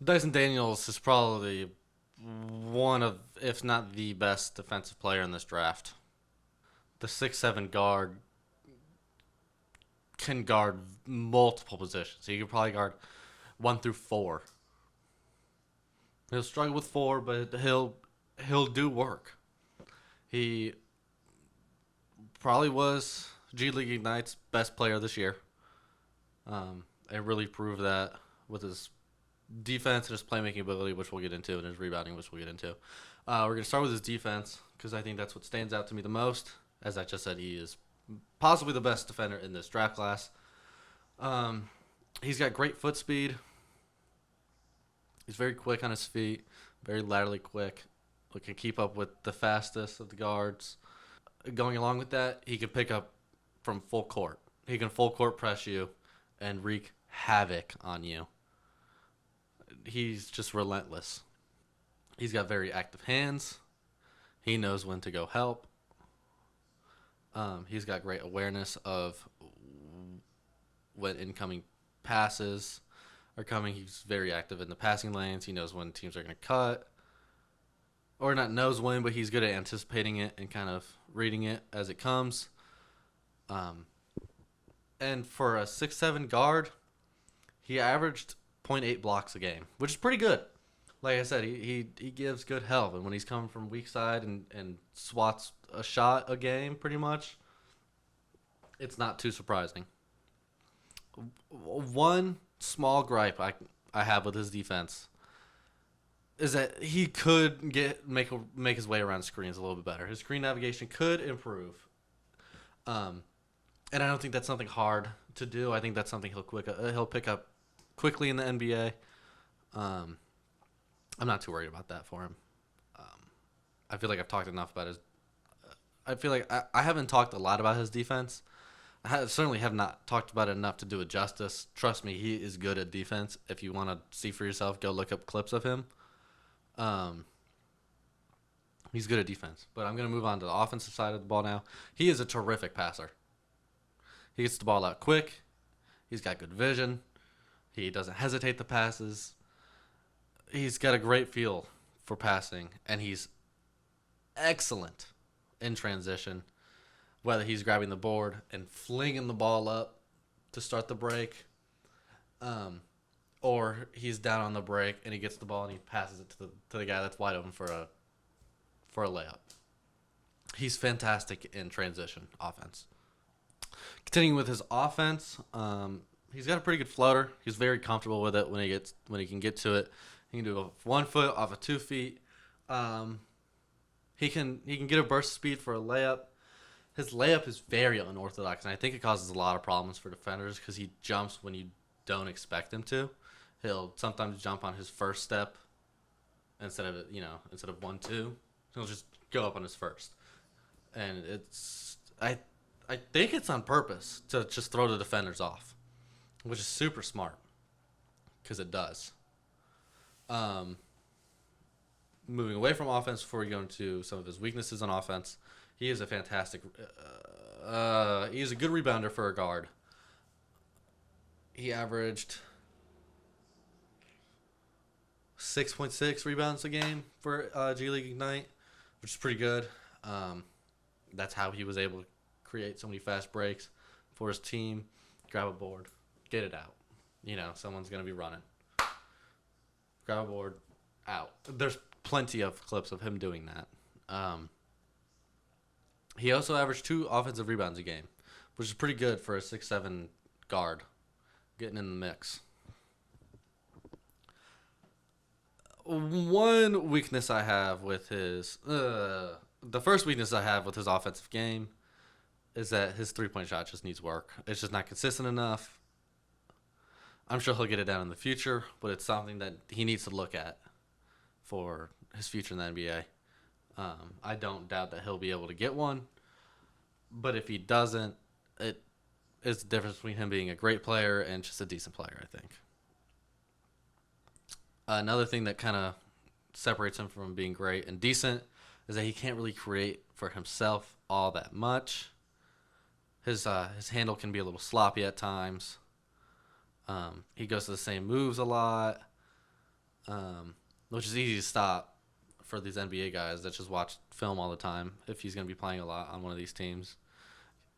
Dyson Daniels is probably one of, if not the best defensive player in this draft. The 6'7" guard can guard multiple positions. He can probably guard 1 through 4. He'll struggle with 4, but he'll do work. He probably was G League Ignite's best player this year. And really proved that with his defense and his playmaking ability, which we'll get into, and his rebounding, which we'll get into. We're going to start with his defense because I think that's what stands out to me the most. As I just said, he is possibly the best defender in this draft class. He's got great foot speed. He's very quick on his feet, very laterally quick. He can keep up with the fastest of the guards. Going along with that, he can pick up from full court. He can full court press you and wreak havoc on you. He's just relentless. He's got very active hands. He knows when to go help. He's got great awareness of when incoming passes are coming. He's very active in the passing lanes. He knows when teams are going to cut. Or not knows when, but he's good at anticipating it and kind of reading it as it comes. And for a 6'7" guard, he averaged 0.8 blocks a game, which is pretty good. Like I said, he gives good help. And when he's coming from weak side and swats a shot a game, pretty much, it's not too surprising. One small gripe I have with his defense is that he could make his way around screens a little bit better. His screen navigation could improve. And I don't think that's something hard to do. I think that's something he'll pick up quickly in the NBA. I'm not too worried about that for him. I feel like I've talked enough about his. I feel like I haven't talked a lot about his defense. Certainly have not talked about it enough to do it justice. Trust me, he is good at defense. If you want to see for yourself, go look up clips of him. He's good at defense. But I'm going to move on to the offensive side of the ball now. He is a terrific passer. He gets the ball out quick. He's got good vision. He doesn't hesitate the passes. He's got a great feel for passing, and he's excellent in transition, whether he's grabbing the board and flinging the ball up to start the break, or he's down on the break and he gets the ball and he passes it to the guy that's wide open for a layup. He's fantastic in transition offense. Continuing with his offense, he's got a pretty good floater. He's very comfortable with it when he can get to it. He can do it 1 foot off of 2 feet. He can get a burst speed for a layup. His layup is very unorthodox, and I think it causes a lot of problems for defenders because he jumps when you don't expect him to. He'll sometimes jump on his first step instead of 1-2. He'll just go up on his first, and I think it's on purpose to just throw the defenders off, which is super smart because it does. Moving away from offense before we go into some of his weaknesses on offense, he is a fantastic. He is a good rebounder for a guard. He averaged 6.6 rebounds a game for G League Ignite, which is pretty good. That's how he was able to create so many fast breaks for his team. Grab a board, get it out. Someone's going to be running. Grab a board, out. There's plenty of clips of him doing that. He also averaged 2 offensive rebounds a game, which is pretty good for a 6'7" guard getting in the mix. One weakness I have with the first weakness I have with his offensive game is that his 3-point shot just needs work. It's just not consistent enough. I'm sure he'll get it down in the future, but it's something that he needs to look at for his future in the NBA. I don't doubt that he'll be able to get one, but if he doesn't, it's the difference between him being a great player and just a decent player, I think. Another thing that kind of separates him from being great and decent is that he can't really create for himself all that much. His handle can be a little sloppy at times. He goes to the same moves a lot. which is easy to stop for these NBA guys that just watch film all the time. If he's going to be playing a lot on one of these teams,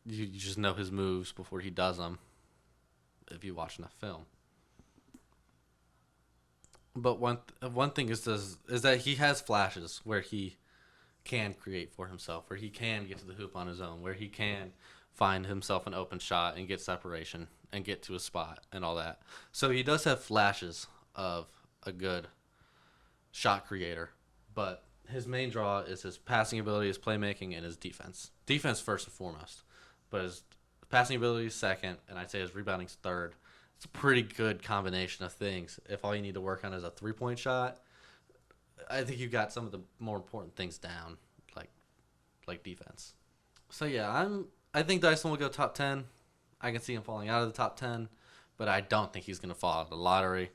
you just know his moves before he does them if you watch enough film. But one thing is that he has flashes where he can create for himself, where he can get to the hoop on his own, where he can find himself an open shot and get separation and get to a spot and all that. So he does have flashes of a good shot creator, but his main draw is his passing ability, his playmaking, and his defense. Defense first and foremost, but his passing ability is second, and I'd say his rebounding is third. It's a pretty good combination of things. If all you need to work on is a 3-point shot, I think you got some of the more important things down, like defense. So yeah, I think Dyson will go top 10. I can see him falling out of the top 10, but I don't think he's going to fall out of the lottery.